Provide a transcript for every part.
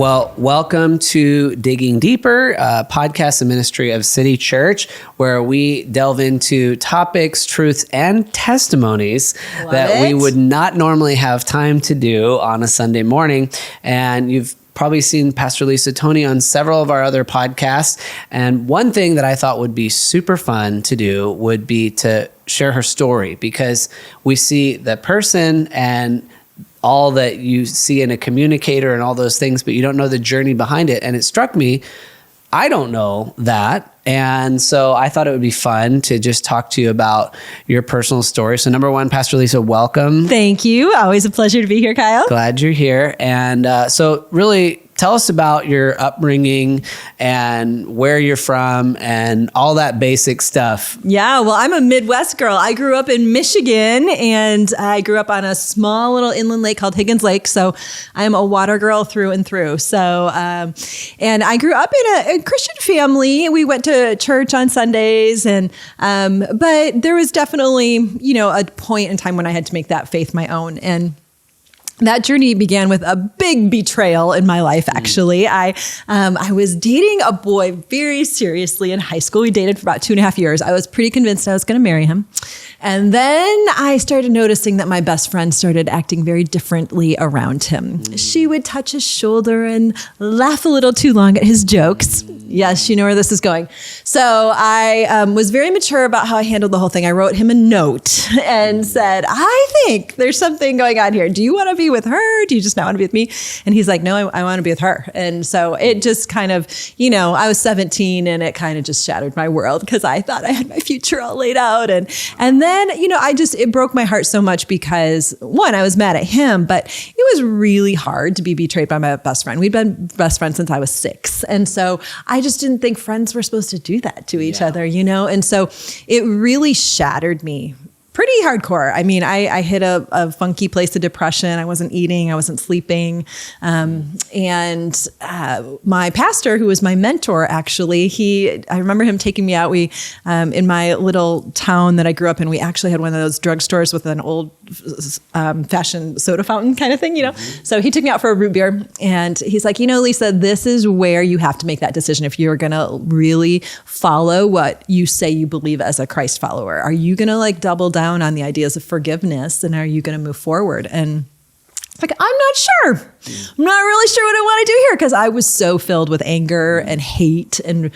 Well, welcome to Digging Deeper, a podcast and ministry of City Church, where we delve into topics, truths, and testimonies we would not normally have time to do on a Sunday morning. And you've probably seen Pastor Lisa Toney on several of our other podcasts. And one thing that I thought would be super fun to do would be to share her story, because we see the person and all that you see in a communicator and all those things, but you don't know the journey behind it. And it struck me, I don't know that. And so I thought it would be fun to just talk to you about your personal story. So number one, Pastor Lisa, welcome. Thank you. Always a pleasure to be here, Kyle. Glad you're here. And so really tell us about your upbringing and where you're from and all that basic stuff. Yeah, well, I'm a Midwest girl. I grew up in Michigan, and I grew up on a small little inland lake called Higgins Lake. So I'm a water girl through and through. So, and I grew up in a Christian family. We went to church on Sundays, and but there was definitely, a point in time when I had to make that faith my own. And that journey began with a big betrayal in my life, actually. I was dating a boy very seriously in high school. We dated for about 2.5 years. I was pretty convinced I was going to marry him. And then I started noticing that my best friend started acting very differently around him. She would touch his shoulder and laugh a little too long at his jokes. Yes, you know where this is going. So I was very mature about how I handled the whole thing. I wrote him a note and said, I think there's something going on here. Do you want to be with her? Do you just not want to be with me? And he's like, no, I want to be with her. And so it just kind of, I was 17, and it kind of just shattered my world, because I thought I had my future all laid out. And then, it broke my heart so much because, one, I was mad at him, but it was really hard to be betrayed by my best friend. We'd been best friends since I was 6. And so I just didn't think friends were supposed to do that to each other, And so it really shattered me pretty hardcore. I mean, I hit a funky place of depression. I wasn't eating, I wasn't sleeping. And my pastor, who was my mentor, actually, I remember him taking me out. We, in my little town that I grew up in, we actually had one of those drugstores with an old fashioned soda fountain kind of thing, Mm-hmm. So he took me out for a root beer, and he's like, Lisa, this is where you have to make that decision if you're going to really follow what you say you believe as a Christ follower. Are you going to double down on the ideas of forgiveness, and are you going to move forward? And it's like, I'm not sure. I'm not really sure what I want to do here, because I was so filled with anger and hate and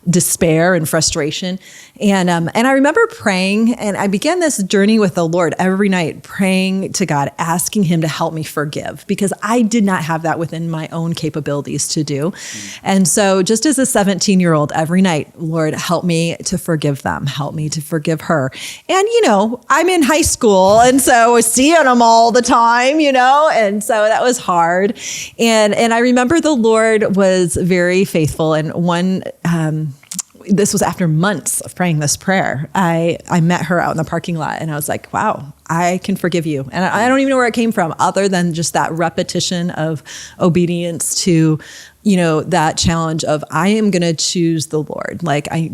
despair and frustration. And I remember praying, and I began this journey with the Lord every night, praying to God, asking him to help me forgive, because I did not have that within my own capabilities to do. And so just as a 17-year-old, every night, Lord, help me to forgive them. Help me to forgive her. And, I'm in high school, and so I was seeing them all the time, and so that was hard. And I remember the Lord was very faithful. And this was after months of praying this prayer. I met her out in the parking lot, and I was like, wow, I can forgive you. And I don't even know where it came from, other than just that repetition of obedience to, that challenge of, I am going to choose the Lord.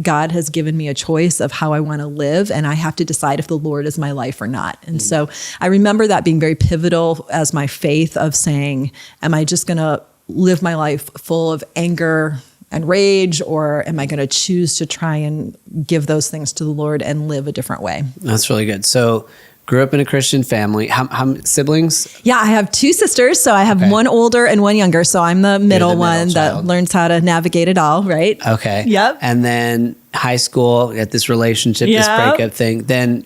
God has given me a choice of how I want to live, and I have to decide if the Lord is my life or not. And so I remember that being very pivotal as my faith of saying, am I just going to live my life full of anger and rage, or am I going to choose to try and give those things to the Lord and live a different way? That's really good. So grew up in a Christian family. How siblings? Yeah, I have 2 sisters. So I have one older and one younger. So I'm the middle one that learns how to navigate it all, right? Okay. Yep. And then high school, at this relationship, this breakup thing. Then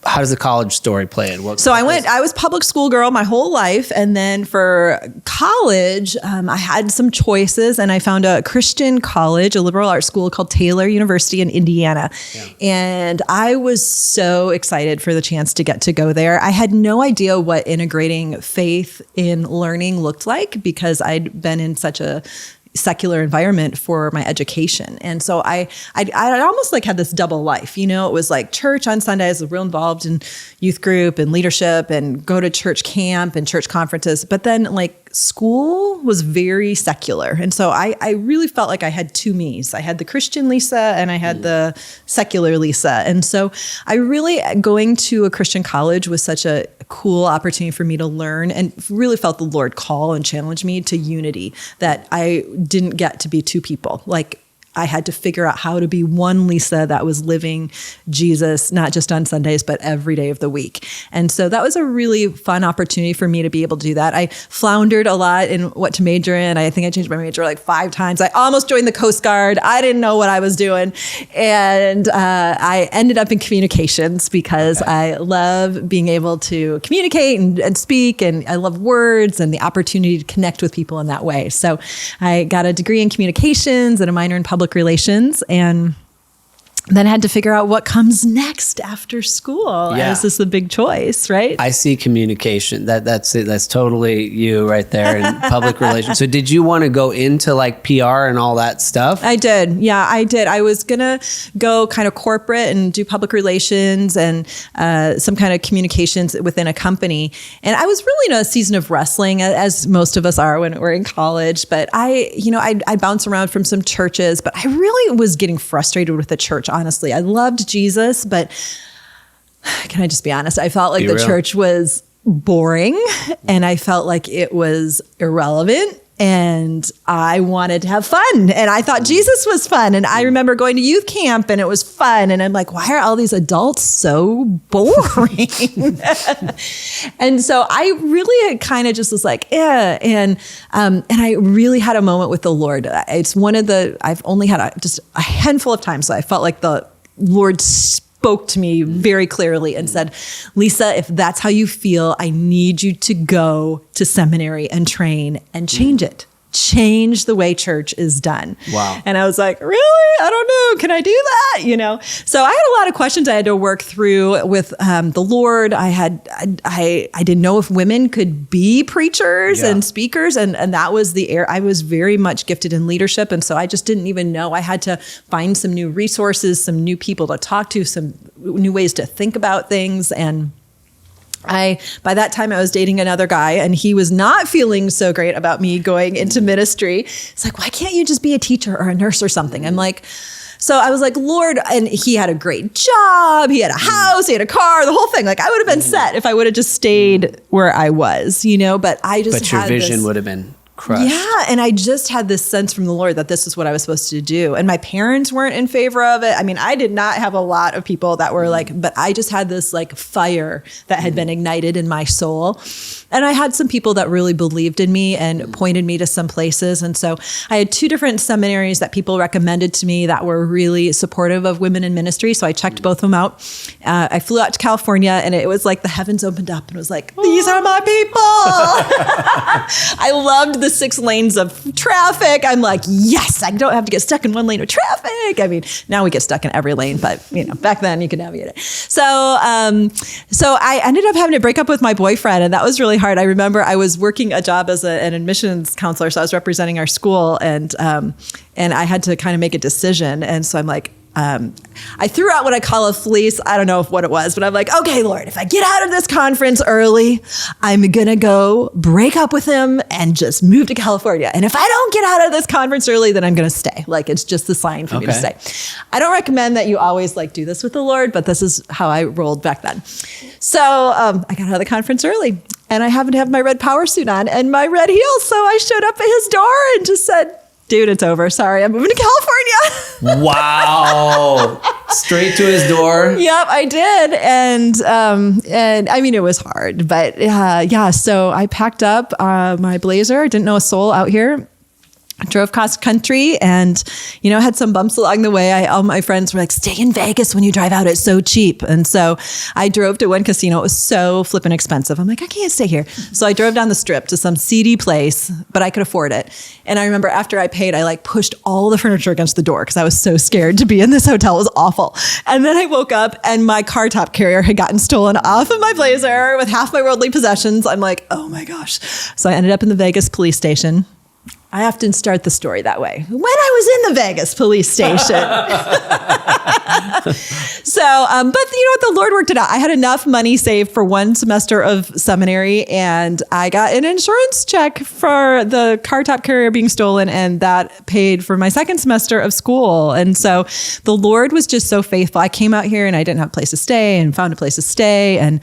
how does the college story play in? So I was public school girl my whole life. And then for college, I had some choices, and I found a Christian college, a liberal arts school called Taylor University in Indiana. Yeah. And I was so excited for the chance to get to go there. I had no idea what integrating faith in learning looked like, because I'd been in such a secular environment for my education. And so I almost had this double life, it was church on Sundays, real involved in youth group and leadership, and go to church camp and church conferences. But then school was very secular. And so I really felt like I had 2 me's. I had the Christian Lisa, and I had the secular Lisa. And so I really, going to a Christian college was such a cool opportunity for me to learn, and really felt the Lord call and challenge me to unity, that I didn't get to be two people. Like, I had to figure out how to be one Lisa that was living Jesus, not just on Sundays, but every day of the week. And so that was a really fun opportunity for me to be able to do that. I floundered a lot in what to major in. I think I changed my major like 5 times. I almost joined the Coast Guard. I didn't know what I was doing. And I ended up in communications because I love being able to communicate and speak, and I love words and the opportunity to connect with people in that way. So I got a degree in communications and a minor in public relations, and then had to figure out what comes next after school. Yeah. This is the big choice, right? I see communication. That's it. That's totally you right there in public relations. So did you want to go into like PR and all that stuff? I did. Yeah, I did. I was going to go kind of corporate and do public relations and some kind of communications within a company. And I was really in a season of wrestling, as most of us are when we're in college. But I bounce around from some churches, but I really was getting frustrated with the church. Honestly, I loved Jesus, but can I just be honest? I felt like the church was boring, and I felt like it was irrelevant, and I wanted to have fun, and I thought Jesus was fun. And I remember going to youth camp, and it was fun. And I'm like, why are all these adults so boring? And so I really had kind of just was like, and I really had a moment with the Lord. It's I've only had just a handful of times, so I felt like the Lord spoke to me very clearly and said, Lisa, if that's how you feel, I need you to go to seminary and train and change it. Change the way church is done. Wow. And I was like, really? I don't know. Can I do that? So I had a lot of questions I had to work through with the Lord. I didn't know if women could be preachers and speakers. And that was the air. I was very much gifted in leadership. And so I just didn't even know. I had to find some new resources, some new people to talk to, some new ways to think about things. And by that time I was dating another guy, and he was not feeling so great about me going into ministry. It's like, why can't you just be a teacher or a nurse or something? I'm like, so I was like, Lord, and he had a great job. He had a house, he had a car, the whole thing. Like, I would have been set if I would have just stayed where I was, but I just But your vision would have been crushed. Yeah. And I just had this sense from the Lord that this is what I was supposed to do. And my parents weren't in favor of it. I mean, I did not have a lot of people that were like, but I just had this like fire that had been ignited in my soul. And I had some people that really believed in me and pointed me to some places. And so I had 2 different seminaries that people recommended to me that were really supportive of women in ministry. So I checked both of them out. I flew out to California, and it was like the heavens opened up, and it was like, these are my people. I loved the 6 lanes of traffic. I'm like, yes, I don't have to get stuck in 1 lane of traffic. I mean, now we get stuck in every lane, but back then you could navigate it. So I ended up having to break up with my boyfriend, and that was really hard. I remember I was working a job as an admissions counselor, so I was representing our school, and I had to kind of make a decision. And so I'm like, I threw out what I call a fleece. I don't know what it was, but I'm like, okay, Lord, if I get out of this conference early, I'm going to go break up with him and just move to California. And if I don't get out of this conference early, then I'm going to stay. Like, it's just the sign for me to stay. I don't recommend that you always do this with the Lord, but this is how I rolled back then. So I got out of the conference early, and I happened to have my red power suit on and my red heels. So I showed up at his door and just said, dude, it's over. Sorry, I'm moving to California. Wow. Straight to his door. Yep, I did. And I mean, it was hard, but so I packed up my blazer. I didn't know a soul out here. I drove cross country and, had some bumps along the way. All my friends were like, stay in Vegas when you drive out. It's so cheap. And so I drove to one casino. It was so flippin' expensive. I'm like, I can't stay here. So I drove down the strip to some seedy place, but I could afford it. And I remember after I paid, I pushed all the furniture against the door because I was so scared to be in this hotel. It was awful. And then I woke up and my car top carrier had gotten stolen off of my blazer with half my worldly possessions. I'm like, oh my gosh. So I ended up in the Vegas police station. I often start the story that way. When I was in the Vegas police station. But what? The Lord worked it out. I had enough money saved for one semester of seminary, and I got an insurance check for the car top carrier being stolen, and that paid for my second semester of school. And so the Lord was just so faithful. I came out here and I didn't have a place to stay and found a place to stay, and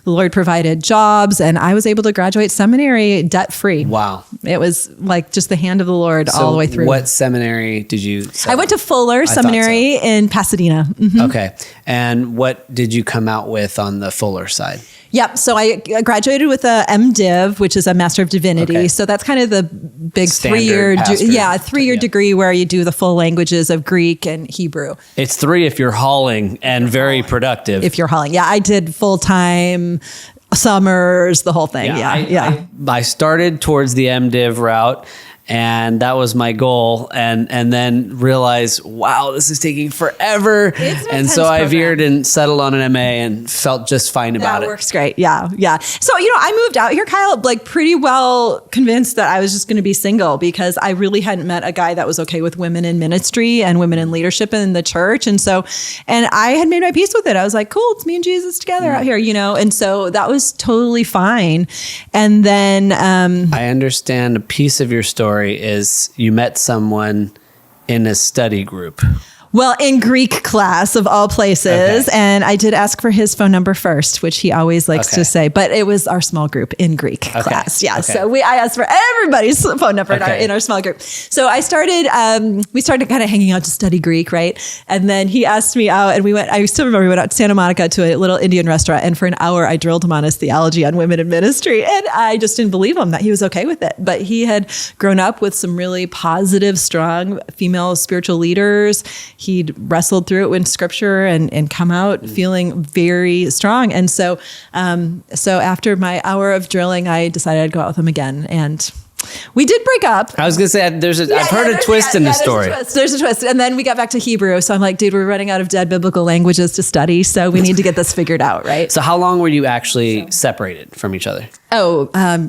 the Lord provided jobs, and I was able to graduate seminary debt free. Wow. It was like just the hand of the Lord all the way through. What seminary did you I went to Fuller Seminary in Pasadena. Mm-hmm. Okay. And what did you come out with on the Fuller side? Yep. So I graduated with a MDiv, which is a Master of Divinity. Okay. So that's kind of the big standard three-year degree where you do the full languages of Greek and Hebrew. It's 3 if you're hauling and very productive. If you're hauling. Yeah, I did full-time summers, the whole thing. Yeah. I started towards the MDiv route, and that was my goal, and then realized, wow, this is taking forever. And so I veered and settled on an MA and felt just fine about it. That works great. Yeah. So, I moved out here, Kyle, like pretty well convinced that I was just going to be single, because I really hadn't met a guy that was okay with women in ministry and women in leadership in the church. And I had made my peace with it. I was like, cool, it's me and Jesus together out here, and so that was totally fine. And then I understand a piece of your story is you met someone in a study group. Well, in Greek class of all places. Okay. And I did ask for his phone number first, which he always likes to say, but it was our small group in Greek class. Yeah. Okay. So I asked for everybody's phone number in our small group. So we started kind of hanging out to study Greek, right? And then he asked me out, and I still remember we went out to Santa Monica to a little Indian restaurant. And for an hour, I drilled him on his theology on women in ministry. And I just didn't believe him that he was okay with it. But he had grown up with some really positive, strong female spiritual leaders. He'd wrestled through it in scripture and come out feeling very strong. And so after my hour of drilling, I decided I'd go out with him again. And we did break up. I was going to say, I've heard a twist in the story. There's a twist. And then we got back to Hebrew. So I'm like, dude, we're running out of dead biblical languages to study. So we need to get this figured out, right? So how long were you actually separated from each other? I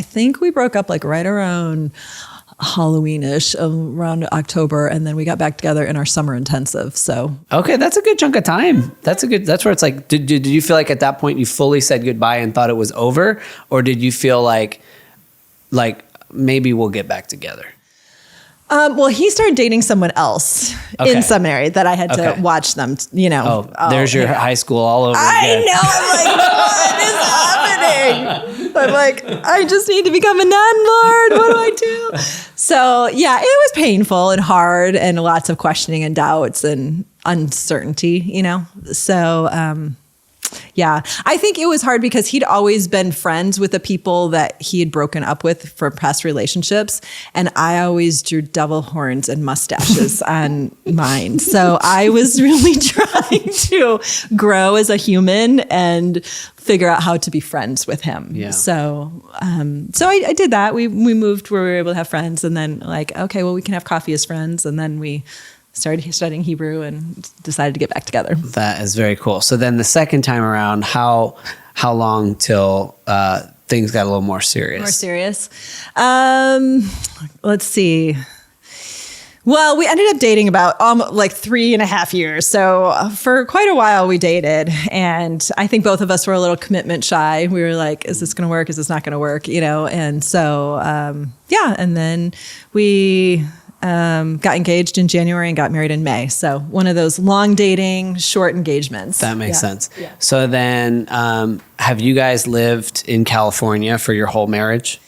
think we broke up like right around Halloween-ish, around October, and then we got back together in our summer intensive. So okay, that's a good chunk of time. That's where it's like, did you feel like at that point you fully said goodbye and thought it was over, or did you feel like maybe we'll get back together? Well, he started dating someone else in seminary that I had to watch them, there's your high school all over again. I know. I'm like, what is happening? I'm like, I just need to become a nun, Lord. What do I do? So, yeah, it was painful and hard and lots of questioning and doubts and uncertainty, So, yeah, I think it was hard because he'd always been friends with the people that he had broken up with from past relationships. And I always drew devil horns and mustaches on mine. So I was really trying to grow as a human and figure out how to be friends with him. Yeah. So I did that. We moved where we were able to have friends, and then okay, well, we can have coffee as friends. And then we started studying Hebrew and decided to get back together. That is very cool. So then the second time around, how long till things got a little more serious? More serious? Let's see. Well, we ended up dating about 3.5 years. So for quite a while we dated, and I think both of us were a little commitment shy. We were like, is this going to work? Is this not going to work? And so, and then we got engaged in January and got married in May. So one of those long dating, short engagements. That makes sense. Yeah. So then have you guys lived in California for your whole marriage?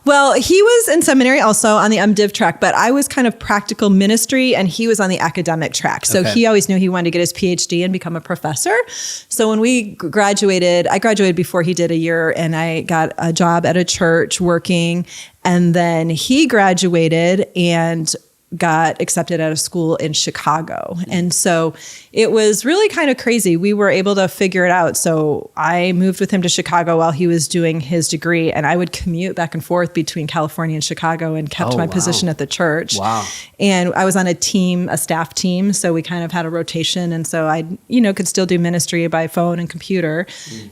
Well, he was in seminary also on the MDiv track, but I was kind of practical ministry and he was on the academic track. So he always knew he wanted to get his PhD and become a professor. So when we graduated, I graduated before he did a year, and I got a job at a church working. And then he graduated and got accepted at a school in Chicago. And so it was really kind of crazy. We were able to figure it out. So I moved with him to Chicago while he was doing his degree, and I would commute back and forth between California and Chicago and kept my position at the church. Wow. And I was on a staff team. So we kind of had a rotation. And so I, could still do ministry by phone and computer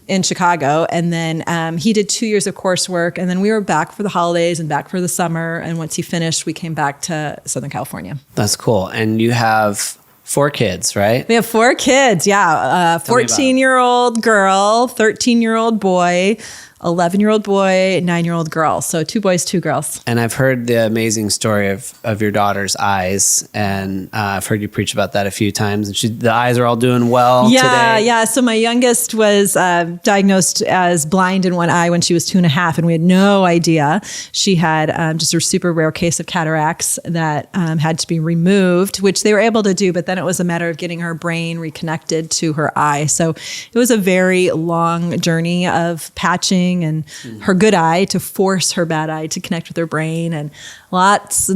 in Chicago. And then he did 2 years of coursework, and then we were back for the holidays and back for the summer. And once he finished, we came back to Southern California. That's cool. And you have 4 kids, right? We have 4 kids. Yeah. 14-year-old girl, 13-year-old boy, 11-year-old boy, 9-year-old girl. So 2 boys, 2 girls. And I've heard the amazing story of your daughter's eyes. And I've heard you preach about that a few times. And the eyes are all doing well today. Yeah. So my youngest was diagnosed as blind in one eye when she was 2.5. And we had no idea. She had just a super rare case of cataracts that had to be removed, which they were able to do. But then it was a matter of getting her brain reconnected to her eye. So it was a very long journey of patching and her good eye to force her bad eye to connect with her brain, and lots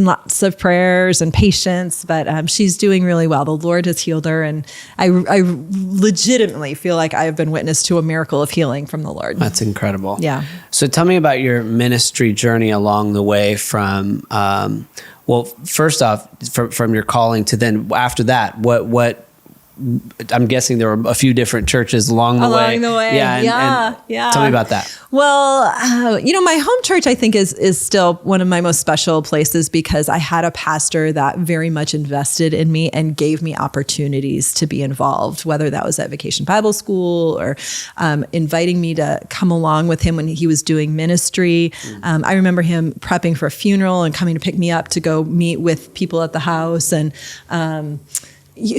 of prayers and patience. But she's doing really well. The Lord has healed her, and I legitimately feel like I have been witness to a miracle of healing from the Lord. That's incredible. Yeah. So tell me about your ministry journey along the way from, first off, from your calling to then after that, what I'm guessing there were a few different churches along the way. Yeah. Tell me about that. Well, my home church, I think, is still one of my most special places because I had a pastor that very much invested in me and gave me opportunities to be involved, whether that was at Vacation Bible School or inviting me to come along with him when he was doing ministry. I remember him prepping for a funeral and coming to pick me up to go meet with people at the house. And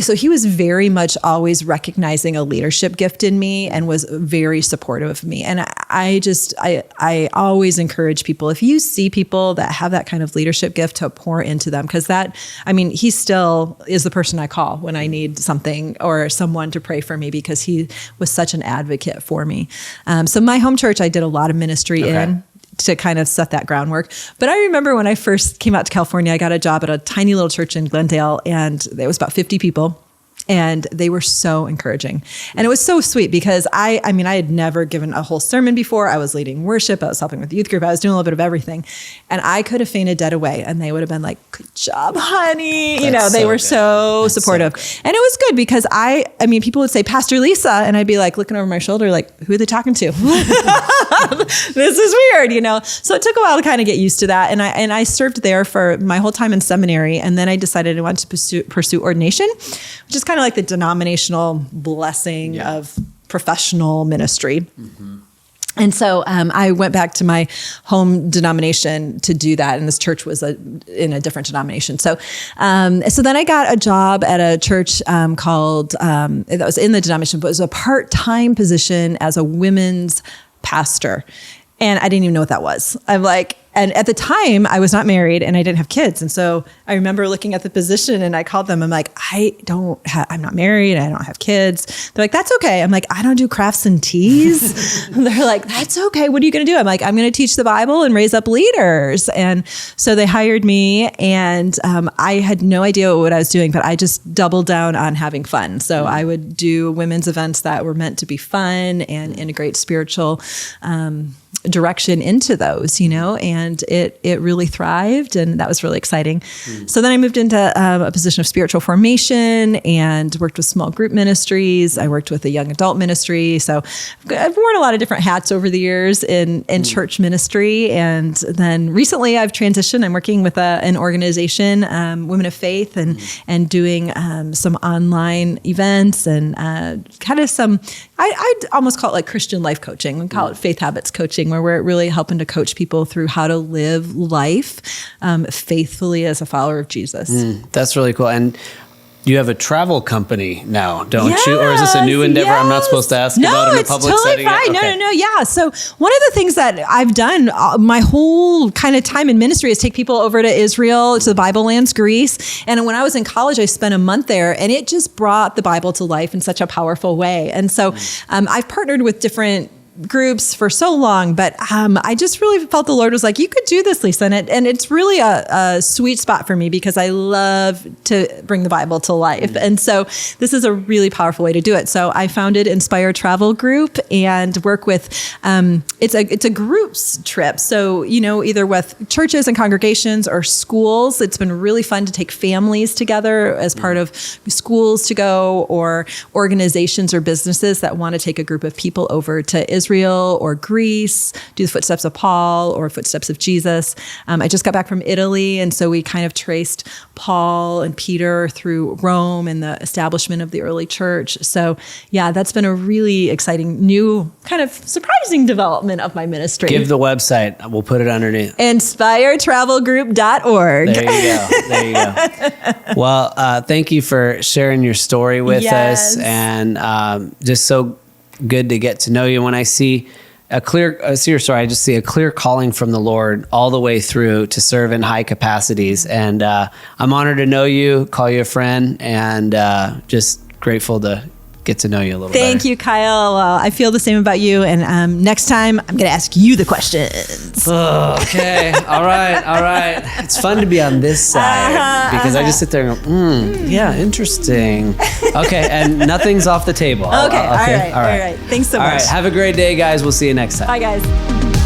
so he was very much always recognizing a leadership gift in me and was very supportive of me. And I always encourage people, if you see people that have that kind of leadership gift, to pour into them. Because he still is the person I call when I need something or someone to pray for me, because he was such an advocate for me. So my home church, I did a lot of ministry in to kind of set that groundwork. But I remember when I first came out to California, I got a job at a tiny little church in Glendale, and there was about 50 people. And they were so encouraging. And it was so sweet because I had never given a whole sermon before. I was leading worship. I was helping with the youth group. I was doing a little bit of everything. And I could have fainted dead away. And they would have been like, good job, honey. They were so supportive. And it was good because people would say, Pastor Lisa. And I'd be like looking over my shoulder, like, who are they talking to? This is weird, So it took a while to kind of get used to that. And I served there for my whole time in seminary. And then I decided I wanted to pursue ordination, which is kind of like the denominational blessing of professional ministry. Mm-hmm. And so I went back to my home denomination to do that. And this church was in a different denomination. So then I got a job at a church called, that was in the denomination, but it was a part-time position as a women's pastor. And I didn't even know what that was. And at the time I was not married and I didn't have kids. And so I remember looking at the position and I called them. I'm like, I'm not married. I don't have kids. They're like, that's okay. I'm like, I don't do crafts and teas. And they're like, that's okay. What are you going to do? I'm like, I'm going to teach the Bible and raise up leaders. And so they hired me, and I had no idea what I was doing, but I just doubled down on having fun. So I would do women's events that were meant to be fun and integrate spiritual direction into those, and it really thrived, and that was really exciting. So then I moved into a position of spiritual formation and worked with small group ministries. I worked with a young adult ministry. So I've worn a lot of different hats over the years in church ministry. And then recently I've transitioned. I'm working with an organization, Women of Faith, and doing some online events and kind of some, I'd almost call it like Christian life coaching. We call it faith habits coaching, where we're really helping to coach people through how to live life faithfully as a follower of Jesus. That's really cool. And you have a travel company now, don't you? Or is this a new endeavor I'm not supposed to ask about in a public setting? No, it's totally fine. No. Yeah. So one of the things that I've done my whole kind of time in ministry is take people over to Israel, to the Bible lands, Greece. And when I was in college, I spent a month there, and it just brought the Bible to life in such a powerful way. And so I've partnered with different groups for so long, but I just really felt the Lord was like, you could do this, Lisa. And it's really a sweet spot for me because I love to bring the Bible to life. And so this is a really powerful way to do it. So I founded Inspire Travel Group and work with, it's a groups trip. So, either with churches and congregations or schools. It's been really fun to take families together as part of schools to go, or organizations or businesses that want to take a group of people over to Israel Israel or Greece, do the footsteps of Paul or footsteps of Jesus. I just got back from Italy, and so we kind of traced Paul and Peter through Rome and the establishment of the early church. So yeah, that's been a really exciting, new, kind of surprising development of my ministry. Give the website. We'll put it underneath. InspireTravelGroup.org. There you go. There you go. Well, thank you for sharing your story with us, and just so good to get to know you. When I see your story, I just see a clear calling from the Lord all the way through to serve in high capacities. And I'm honored to know you, call you a friend, and just grateful to get to know you a little bit. Thank you, Kyle. I feel the same about you. And next time, I'm going to ask you the questions. Oh, okay. All right. It's fun to be on this side because I just sit there and go, yeah, interesting. Okay, and nothing's off the table. Okay. All right. Thanks so much. All right. Have a great day, guys. We'll see you next time. Bye, guys.